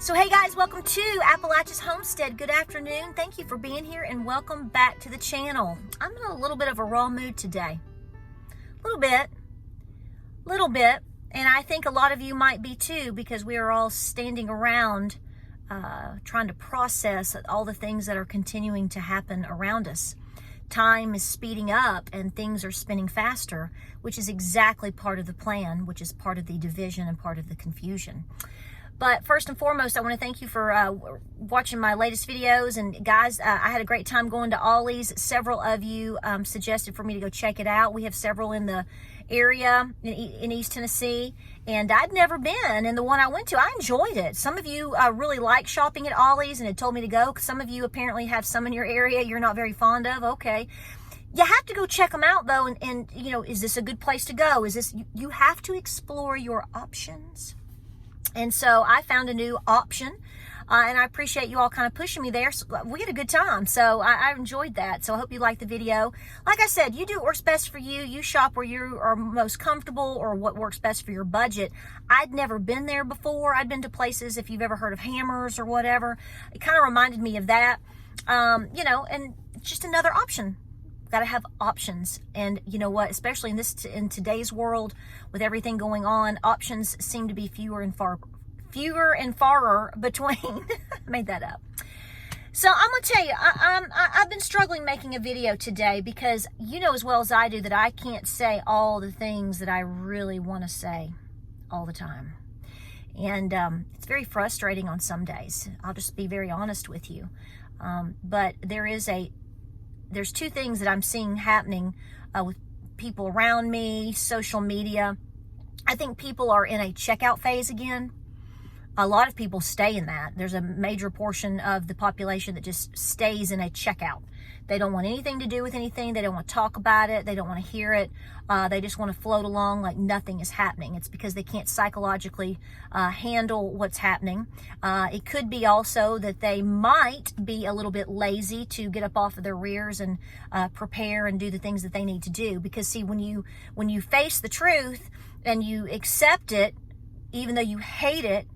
So hey guys, welcome to Appalachia's Homestead. Good afternoon. Thank you for being here and welcome back to the channel. I'm in a little bit of a raw mood today. A little bit. And I think a lot of you might be too, because we are all standing around trying to process all the things that are continuing to happen around us. Time is speeding up and things are spinning faster, which is exactly part of the plan, which is part of the division and part of the confusion. But first and foremost, I want to thank you for watching my latest videos. And guys, I had a great time going to Ollie's. Several of you suggested for me to go check it out. We have several in the area in East Tennessee. And I'd never been. And the one I went to, I enjoyed it. Some of you really like shopping at Ollie's and had told me to go. Some of you apparently have some in your area you're not very fond of. Okay. You have to go check them out, though. And you know, is this a good place to go? Is this, you have to explore your options. And so I found a new option, and I appreciate you all kind of pushing me there. So we had a good time, so I enjoyed that. So I hope you liked the video. Like I said, you do what works best for you. You shop where you are most comfortable or what works best for your budget. I'd never been there before. I'd been to places, if you've ever heard of Hammers or whatever. It kind of reminded me of that, you know, and just another option. Got to have options. And you know what, especially in today's world with everything going on, options seem to be fewer and farer between. Made that up. So I'm gonna tell you, I've been struggling making a video today because you know as well as I do that I can't say all the things that I really want to say all the time. And it's very frustrating on some days. I'll just be very honest with you. But there's two things that I'm seeing happening with people around me, social media. I think people are in a checkout phase again. A lot of people stay in that. There's a major portion of the population that just stays in a checkout. They don't want anything to do with anything. They don't want to talk about it. They don't want to hear it. They just want to float along like nothing is happening. It's because they can't psychologically handle what's happening. It could be also that they might be a little bit lazy to get up off of their rears and prepare and do the things that they need to do. Because see, when you face the truth and you accept it, even though you hate it,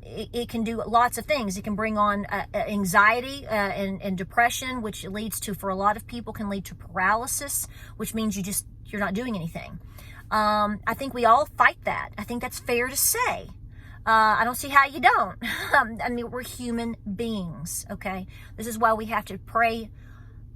it can do lots of things. It can bring on anxiety and depression, which leads to, for a lot of people, can lead to paralysis, which means you're not doing anything. I think we all fight that. I think that's fair to say. I don't see how you don't. I mean, we're human beings, okay? This is why we have to pray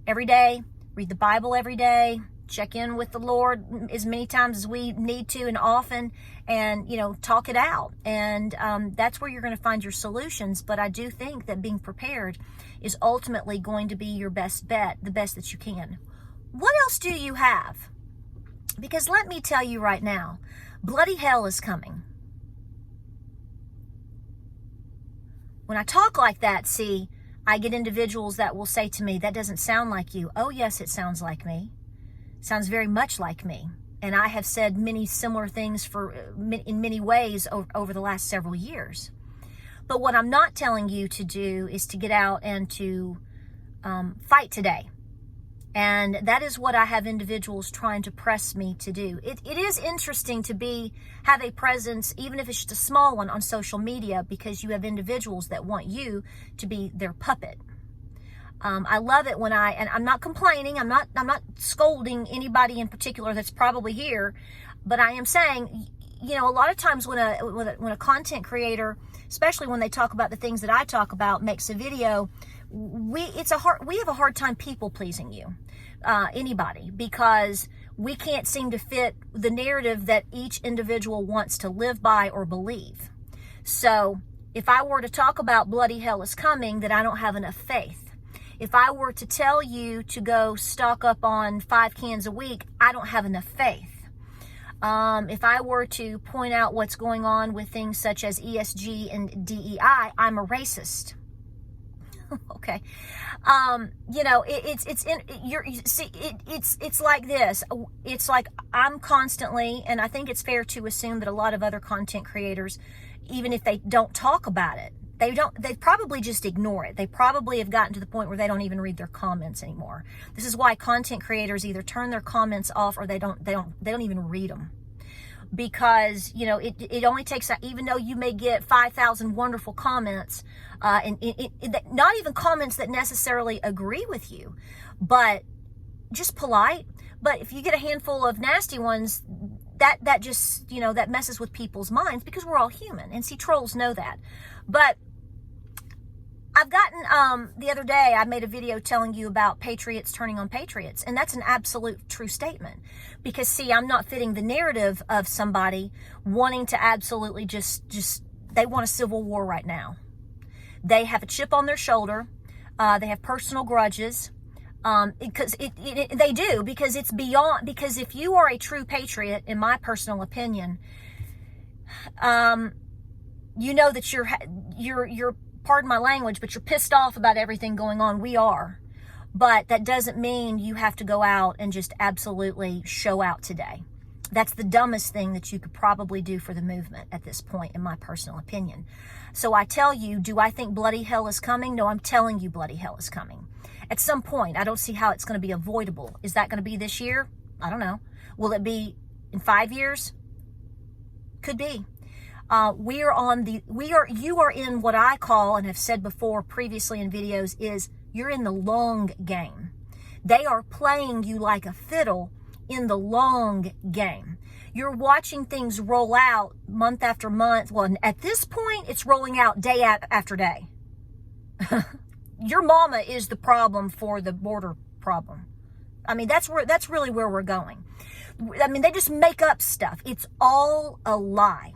every day, read the Bible every day, check in with the Lord as many times as we need to and often, and, you know, talk it out. And that's where you're going to find your solutions. But I do think that being prepared is ultimately going to be your best bet, the best that you can. What else do you have? Because let me tell you right now, bloody hell is coming. When I talk like that, see, I get individuals that will say to me, that doesn't sound like you. Oh, yes, it sounds like me. Sounds very much like me. And I have said many similar things in many ways over the last several years. But what I'm not telling you to do is to get out and to fight today. And that is what I have individuals trying to press me to do. It is interesting to have a presence, even if it's just a small one, on social media, because you have individuals that want you to be their puppet. I love it when and I'm not complaining, I'm not scolding anybody in particular that's probably here, but I am saying, you know, a lot of times when a content creator, especially when they talk about the things that I talk about, makes a video, we have a hard time people pleasing you, anybody, because we can't seem to fit the narrative that each individual wants to live by or believe. So if I were to talk about bloody hell is coming, that I don't have enough faith. If I were to tell you to go stock up on 5 cans a week, I don't have enough faith. If I were to point out what's going on with things such as ESG and DEI, I'm a racist. Okay. You know, it's like this. It's like I'm constantly, and I think it's fair to assume that a lot of other content creators, even if they don't talk about it, they probably just ignore it. They probably have gotten to the point where they don't even read their comments anymore. This is why content creators either turn their comments off or they don't even read them. because, you know, it only takes that, even though you may get 5,000 wonderful comments, and not even comments that necessarily agree with you, but just polite. But if you get a handful of nasty ones, that just, you know, that messes with people's minds, because we're all human. And see, trolls know that. But I've gotten, the other day, I made a video telling you about patriots turning on patriots. And that's an absolute true statement. Because, see, I'm not fitting the narrative of somebody wanting to absolutely just they want a civil war right now. They have a chip on their shoulder. They have personal grudges. Because they do, because it's beyond, because if you are a true patriot, in my personal opinion, you know that you're, pardon my language, but you're pissed off about everything going on. We are. But that doesn't mean you have to go out and just absolutely show out today. That's the dumbest thing that you could probably do for the movement at this point, in my personal opinion. So I tell you, do I think bloody hell is coming? No, I'm telling you bloody hell is coming. At some point, I don't see how it's going to be avoidable. Is that going to be this year? I don't know. Will it be in 5 years? Could be. You are in what I call, and have said before previously in videos, is you're in the long game. They are playing you like a fiddle in the long game. You're watching things roll out month after month. Well, at this point, it's rolling out day after day. Your mama is the problem for the border problem. I mean, that's really where we're going. I mean, they just make up stuff. It's all a lie.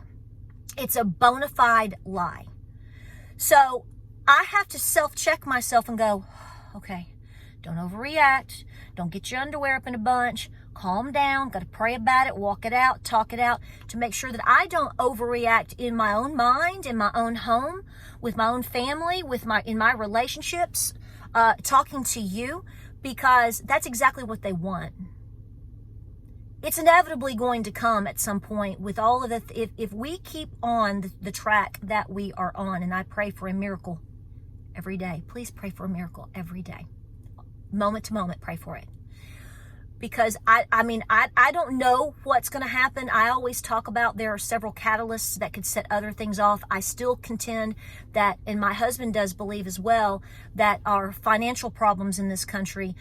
It's a bona fide lie. So I have to self-check myself and go, okay, don't overreact. Don't get your underwear up in a bunch. Calm down. Got to pray about it, walk it out, talk it out, to make sure that I don't overreact in my own mind, in my own home, with my own family, in my relationships, talking to you, because that's exactly what they want. It's inevitably going to come at some point with all of the, if we keep on the track that we are on, and I pray for a miracle every day. Please pray for a miracle every day. Moment to moment, pray for it. Because I don't know what's going to happen. I always talk about there are several catalysts that could set other things off. I still contend that, and my husband does believe as well, that our financial problems in this country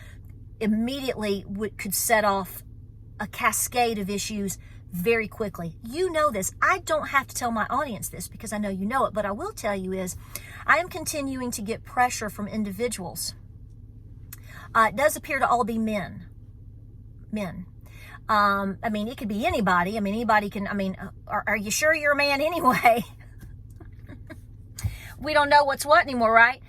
immediately could set off a cascade of issues very quickly. You know this. I don't have to tell my audience this because I know you know it, but I will tell you is I am continuing to get pressure from individuals. It does appear to all be men. I mean, it could be anybody. I mean, anybody can, are you sure you're a man anyway? We don't know what's what anymore, right?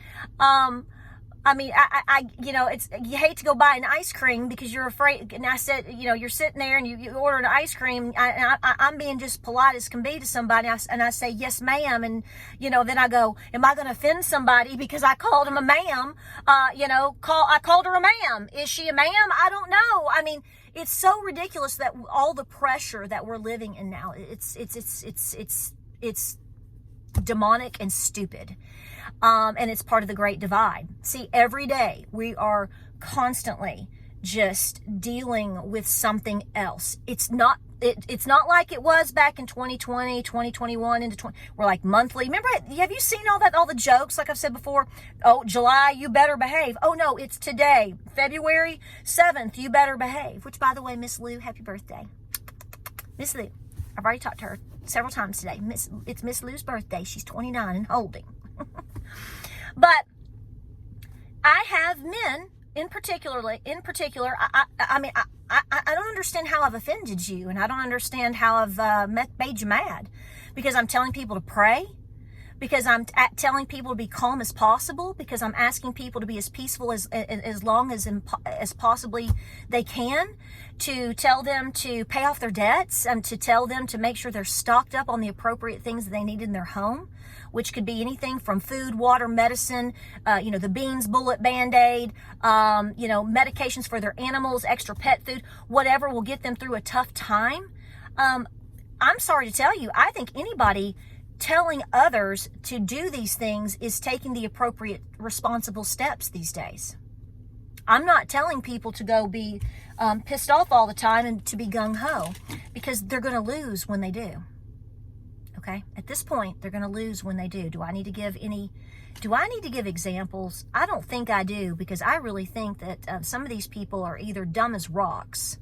It's, you hate to go buy an ice cream because you're afraid. And I said, you're sitting there and you order an ice cream. I'm being just polite as can be to somebody. And I say, yes, ma'am. And, then I go, am I going to offend somebody because I called him a ma'am? I called her a ma'am. Is she a ma'am? I don't know. I mean, it's so ridiculous that all the pressure that we're living in now, it's demonic and stupid. And it's part of the Great Divide. See, every day we are constantly just dealing with something else. It's not like it was back in 2020, 2021 into 20. We're like monthly. Remember, have you seen all the jokes? Like I've said before, oh, July, you better behave. Oh no, it's today, February 7th, you better behave. Which, by the way, Miss Lou, happy birthday. Miss Lou, I've already talked to her several times today. It's Miss Lou's birthday. She's 29 and holding. But I have men in particular, I don't understand how I've offended you, and I don't understand how I've made you mad, because I'm telling people to pray, because I'm telling people to be calm as possible, because I'm asking people to be as peaceful as long as possibly they can, to tell them to pay off their debts, and to tell them to make sure they're stocked up on the appropriate things that they need in their home, which could be anything from food, water, medicine, the beans, bullet, Band-Aid, medications for their animals, extra pet food, whatever will get them through a tough time. I'm sorry to tell you, I think anybody telling others to do these things is taking the appropriate responsible steps these days. I'm not telling people to go be pissed off all the time and to be gung-ho, because they're going to lose when they do. Okay? At this point, they're going to lose when they do. Do I need to give examples? I don't think I do, because I really think that some of these people are either dumb as rocks,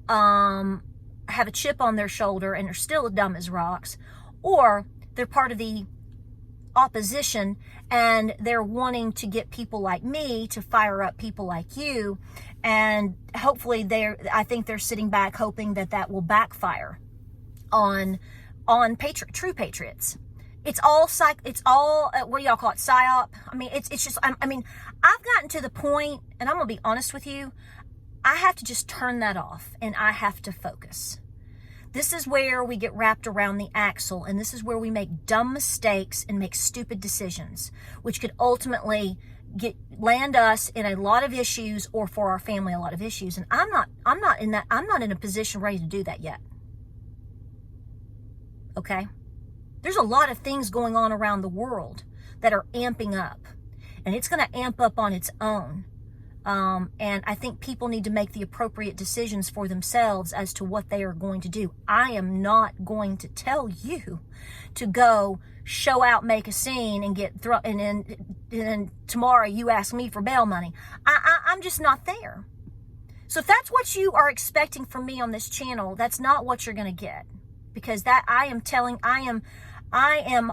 have a chip on their shoulder and are still dumb as rocks, or they're part of the opposition and they're wanting to get people like me to fire up people like you, and hopefully I think they're sitting back hoping that will backfire on true patriots. It's all what do y'all call it, psyop? I mean, it's just, I mean, I've gotten to the point, and I'm gonna be honest with you, I have to just turn that off and I have to focus. This is where we get wrapped around the axle, and this is where we make dumb mistakes and make stupid decisions, which could ultimately land us in a lot of issues, or for our family a lot of issues. And I'm not in a position ready to do that yet. Okay? There's a lot of things going on around the world that are amping up, and it's going to amp up on its own. And I think people need to make the appropriate decisions for themselves as to what they are going to do. I am not going to tell you to go show out, make a scene, and get and then tomorrow you ask me for bail money. I'm just not there. So if that's what you are expecting from me on this channel, that's not what you're going to get, because that I am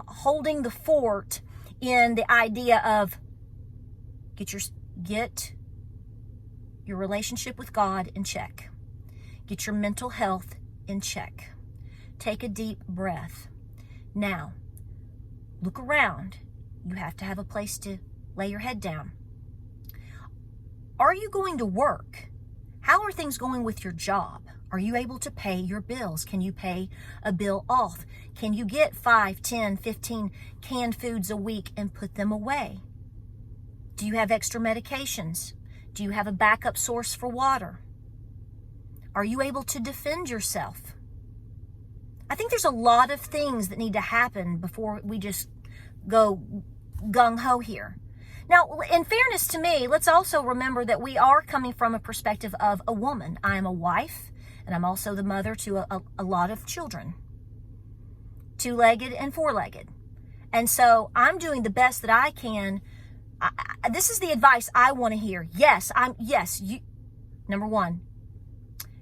holding the fort in the idea of get your relationship with God in check. Get your mental health in check. Take a deep breath. Now, look around. You have to have a place to lay your head down. Are you going to work? How are things going with your job? Are you able to pay your bills? Can you pay a bill off? Can you get 5, 10, 15 canned foods a week and put them away? Do you have extra medications? Do you have a backup source for water? Are you able to defend yourself? I think there's a lot of things that need to happen before we just go gung-ho here. Now, in fairness to me, let's also remember that we are coming from a perspective of a woman. I am a wife, and I'm also the mother to a lot of children, 2-legged and 4-legged. And so I'm doing the best that I can. This is the advice I want to hear. Number one,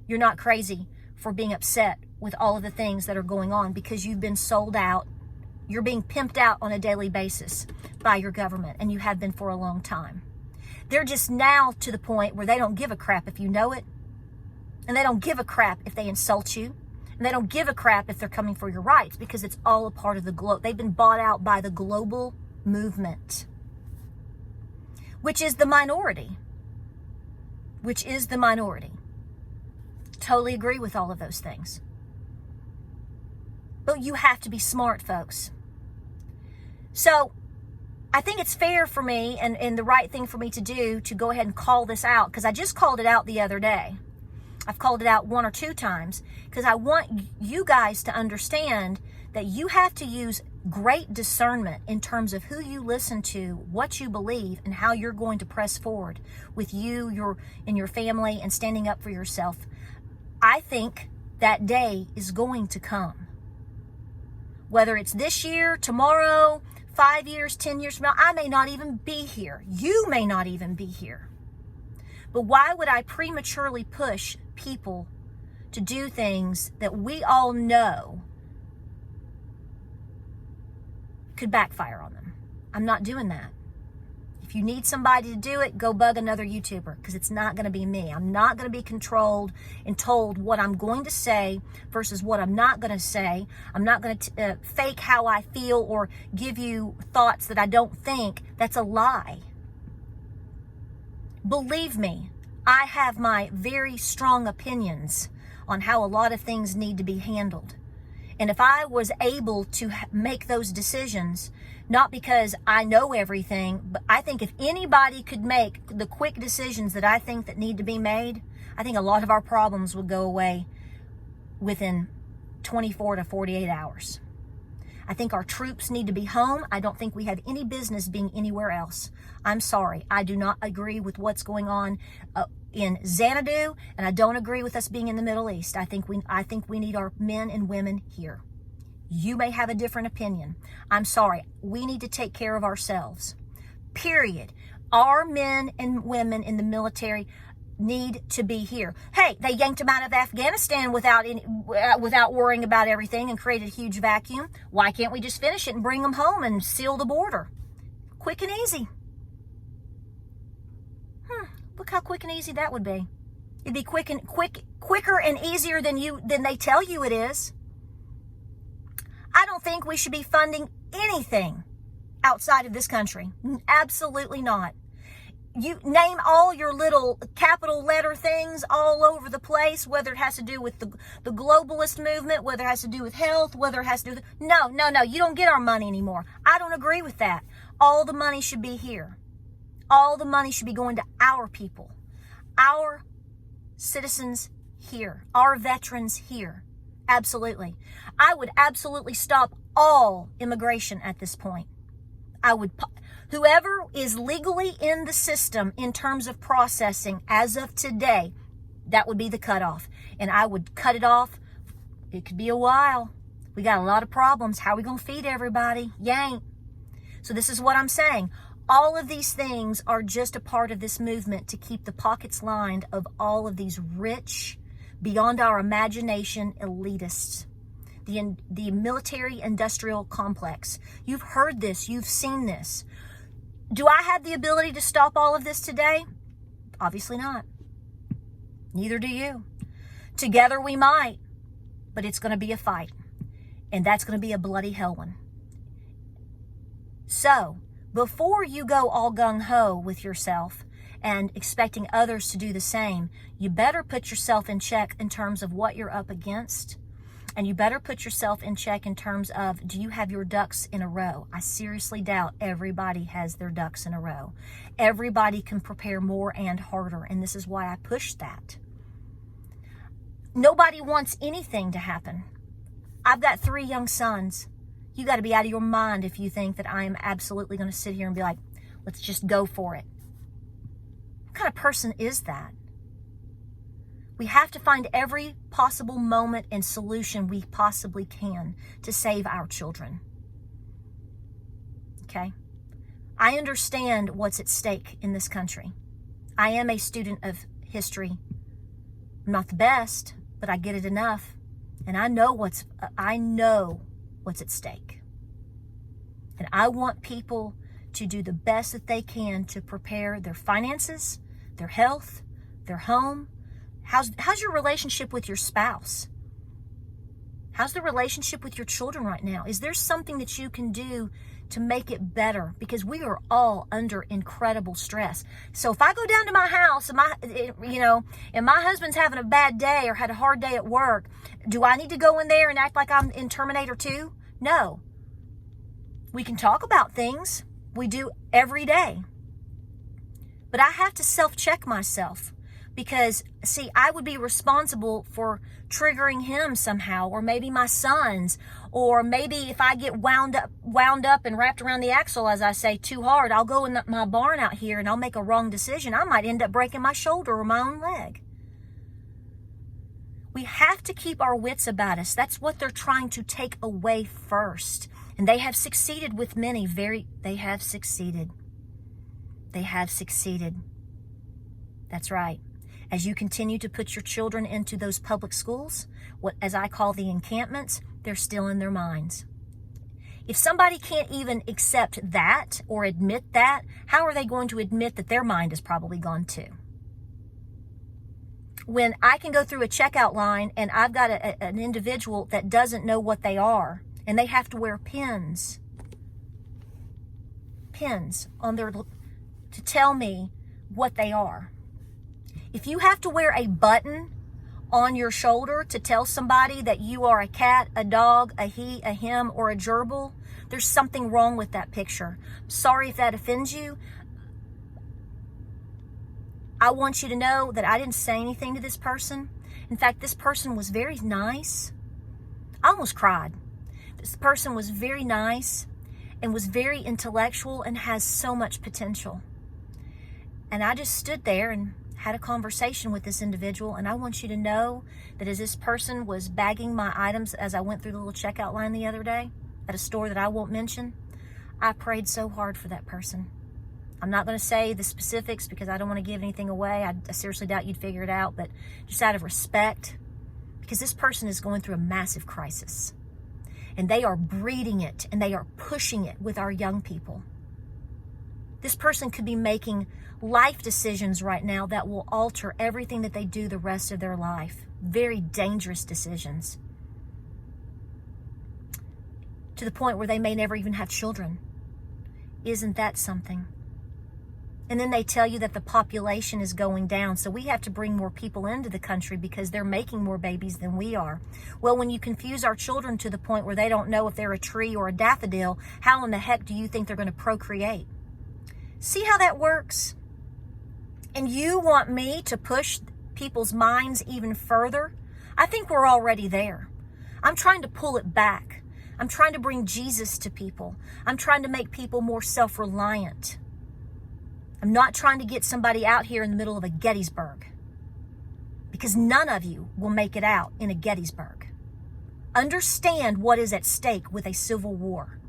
you're not crazy for being upset with all of the things that are going on, because you've been sold out. You're being pimped out on a daily basis by your government, and you have been for a long time. They're just now to the point where they don't give a crap if you know it, and they don't give a crap if they insult you, and they don't give a crap if they're coming for your rights, because it's all a part of the globe. They've been bought out by the global movement, which is the minority. Totally agree with all of those things. But you have to be smart, folks. So I think it's fair for me and the right thing for me to do to go ahead and call this out, because I just called it out the other day. I've called it out 1 or 2 times, because I want you guys to understand that you have to use great discernment in terms of who you listen to, what you believe, and how you're going to press forward with you, your family, and standing up for yourself. I think that day is going to come. Whether it's this year, tomorrow, 5 years, 10 years from now, I may not even be here. You may not even be here. But why would I prematurely push people to do things that we all know could backfire on them? I'm not doing that. If you need somebody to do it, go bug another YouTuber, because it's not going to be me. I'm not going to be controlled and told what I'm going to say versus what I'm not going to say. I'm not going to fake how I feel or give you thoughts that I don't think. That's a lie. Believe me, I have my very strong opinions on how a lot of things need to be handled. And if I was able to make those decisions, not because I know everything, but I think if anybody could make the quick decisions that I think that need to be made, I think a lot of our problems would go away within 24 to 48 hours. I think our troops need to be home. I don't think we have any business being anywhere else. I'm sorry. I do not agree with what's going on in Xanadu, and I don't agree with us being in the Middle East. I think we need our men and women here. You may have a different opinion. I'm sorry. We need to take care of ourselves. Period. Our men and women in the military need to be here. Hey, they yanked them out of Afghanistan without worrying about everything and created a huge vacuum. Why can't we just finish it and bring them home and seal the border? Quick and easy. Look how quick and easy that would be. It'd be quicker and easier than they tell you it is. I don't think we should be funding anything outside of this country. Absolutely not. You name all your little capital letter things all over the place, whether it has to do with the globalist movement, whether it has to do with health, whether it has to do with... No. You don't get our money anymore. I don't agree with that. All the money should be here. All the money should be going to our people, our citizens here, our veterans here. Absolutely. I would absolutely stop all immigration at this point. Whoever is legally in the system in terms of processing as of today, that would be the cutoff. And I would cut it off. It could be a while. We got a lot of problems. How are we going to feed everybody? You ain't. So this is what I'm saying. All of these things are just a part of this movement to keep the pockets lined of all of these rich, beyond our imagination, elitists. The military-industrial complex. You've heard this. You've seen this. Do I have the ability to stop all of this today? Obviously not. Neither do you. Together we might, but it's going to be a fight. And that's going to be a bloody hell one. So, before you go all gung-ho with yourself and expecting others to do the same, you better put yourself in check in terms of what you're up against. And you better put yourself in check in terms of, do you have your ducks in a row? I seriously doubt everybody has their ducks in a row. Everybody can prepare more and harder, and this is why I push that. Nobody wants anything to happen. I've got 3 young sons. You got to be out of your mind if you think that I am absolutely going to sit here and be like, let's just go for it. What kind of person is that? We have to find every possible moment and solution we possibly can to save our children. Okay? I understand what's at stake in this country. I am a student of history. I'm not the best, but I get it enough. And I know what's at stake. And I want people to do the best that they can to prepare their finances, their health, their home. How's your relationship with your spouse? How's the relationship with your children right now? Is there something that you can do to make it better? Because we are all under incredible stress. So if I go down to my house and my husband's having a bad day or had a hard day at work, do I need to go in there and act like I'm in Terminator 2? No. We can talk about things. We do every day. But I have to self-check myself. Because, see, I would be responsible for triggering him somehow, or maybe my sons, or maybe if I get wound up and wrapped around the axle, as I say, too hard, I'll go in my barn out here and I'll make a wrong decision. I might end up breaking my shoulder or my own leg. We have to keep our wits about us. That's what they're trying to take away first. And they have succeeded with many. They have succeeded. They have succeeded. That's right. As you continue to put your children into those public schools, what as I call the encampments, they're still in their minds. If somebody can't even accept that or admit that, how are they going to admit that their mind is probably gone too? When I can go through a checkout line and I've got an individual that doesn't know what they are, and they have to wear pins on their to tell me what they are. If you have to wear a button on your shoulder to tell somebody that you are a cat, a dog, a he, a him, or a gerbil, there's something wrong with that picture. Sorry if that offends you. I want you to know that I didn't say anything to this person. In fact, this person was very nice. I almost cried. This person was very nice and was very intellectual and has so much potential. And I just stood there and had a conversation with this individual. And I want you to know that as this person was bagging my items as I went through the little checkout line the other day at a store that I won't mention, I prayed so hard for that person. I'm not going to say the specifics because I don't want to give anything away. I seriously doubt you'd figure it out, but just out of respect, because this person is going through a massive crisis. And they are breeding it and they are pushing it with our young people. This person could be making life decisions right now that will alter everything that they do the rest of their life. Very dangerous decisions. To the point where they may never even have children. Isn't that something? And then they tell you that the population is going down, so we have to bring more people into the country because they're making more babies than we are. Well, when you confuse our children to the point where they don't know if they're a tree or a daffodil, how in the heck do you think they're going to procreate? See how that works? And you want me to push people's minds even further? I think we're already there. I'm trying to pull it back. I'm trying to bring Jesus to people. I'm trying to make people more self-reliant. I'm not trying to get somebody out here in the middle of a Gettysburg, because none of you will make it out in a Gettysburg. Understand what is at stake with a civil war.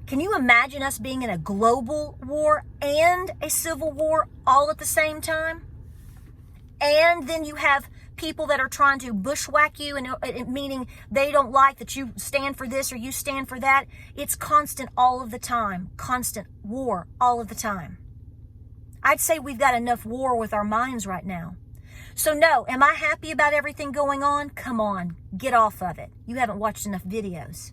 Can you imagine us being in a global war and a civil war all at the same time? And then you have people that are trying to bushwhack you, and meaning they don't like that you stand for this or you stand for that. It's constant all of the time. Constant war all of the time. I'd say we've got enough war with our minds right now. So no, am I happy about everything going on? Come on, get off of it. You haven't watched enough videos.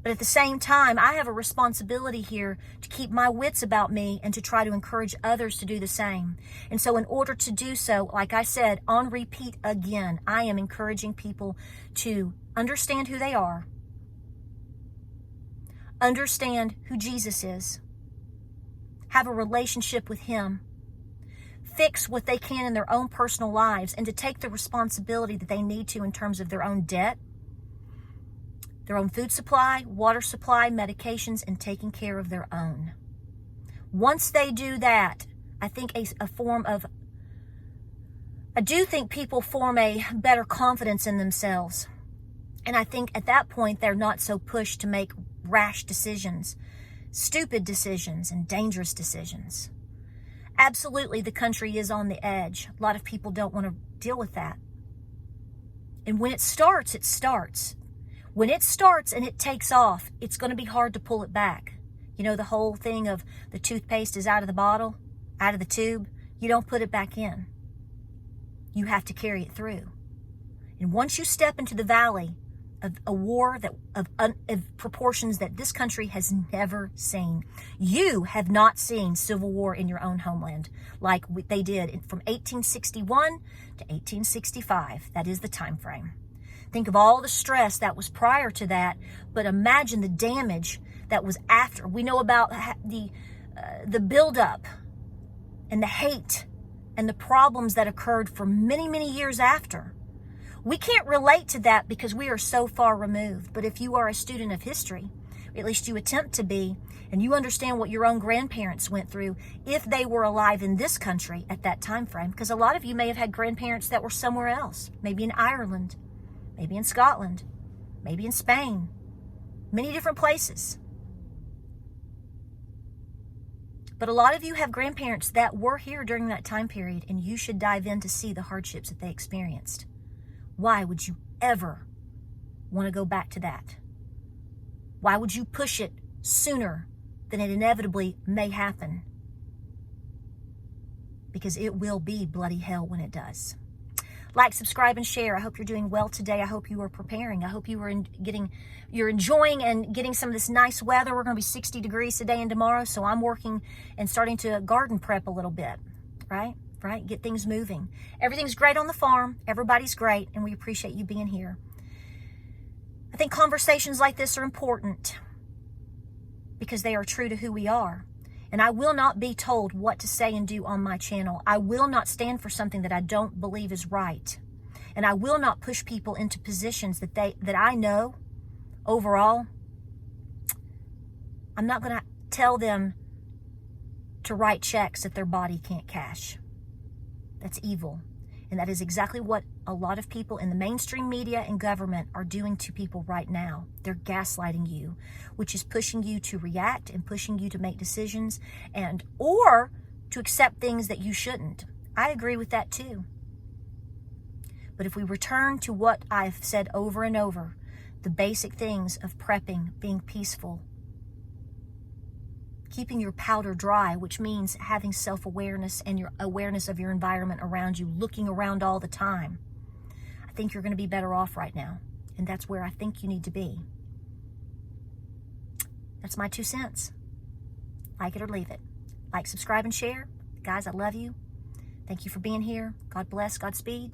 But at the same time, I have a responsibility here to keep my wits about me and to try to encourage others to do the same. And so in order to do so, like I said, on repeat again, I am encouraging people to understand who they are, understand who Jesus is, have a relationship with Him, fix what they can in their own personal lives, and to take the responsibility that they need to in terms of their own debt, their own food supply, water supply, medications, and taking care of their own. Once they do that, I think I do think people form a better confidence in themselves. And I think at that point, they're not so pushed to make rash decisions, stupid decisions, and dangerous decisions. Absolutely, the country is on the edge. A lot of people don't want to deal with that. And when it starts, it starts. When it starts and it takes off, it's going to be hard to pull it back. You know, the whole thing of the toothpaste is out of the bottle, out of the tube. You don't put it back in. You have to carry it through. And once you step into the valley of a war of proportions that this country has never seen, you have not seen civil war in your own homeland like they did from 1861 to 1865. That is the time frame. Think of all the stress that was prior to that, but imagine the damage that was after. We know about the buildup and the hate and the problems that occurred for many, many years after. We can't relate to that because we are so far removed. But if you are a student of history, at least you attempt to be, and you understand what your own grandparents went through if they were alive in this country at that time frame, because a lot of you may have had grandparents that were somewhere else, maybe in Ireland, maybe in Scotland, maybe in Spain, many different places. But a lot of you have grandparents that were here during that time period, and you should dive in to see the hardships that they experienced. Why would you ever want to go back to that? Why would you push it sooner than it inevitably may happen? Because it will be bloody hell when it does. Like, subscribe, and share. I hope you're doing well today. I hope you are preparing. I hope you are you're enjoying and getting some of this nice weather. We're going to be 60 degrees today and tomorrow, so I'm working and starting to garden prep a little bit, right? Get things moving. Everything's great on the farm. Everybody's great, and we appreciate you being here. I think conversations like this are important because they are true to who we are. And I will not be told what to say and do on my channel. I will not stand for something that I don't believe is right. And I will not push people into positions that I know overall, I'm not going to tell them to write checks that their body can't cash. That's evil. And that is exactly what a lot of people in the mainstream media and government are doing to people right now. They're gaslighting you, which is pushing you to react and pushing you to make decisions or to accept things that you shouldn't. I agree with that too. But if we return to what I've said over and over, the basic things of prepping, being peaceful, keeping your powder dry, which means having self-awareness and your awareness of your environment around you, looking around all the time, I think you're going to be better off right now. And that's where I think you need to be. That's my 2 cents. Like it or leave it. Like, subscribe, and share. Guys, I love you. Thank you for being here. God bless. Godspeed.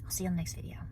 I'll see you on the next video.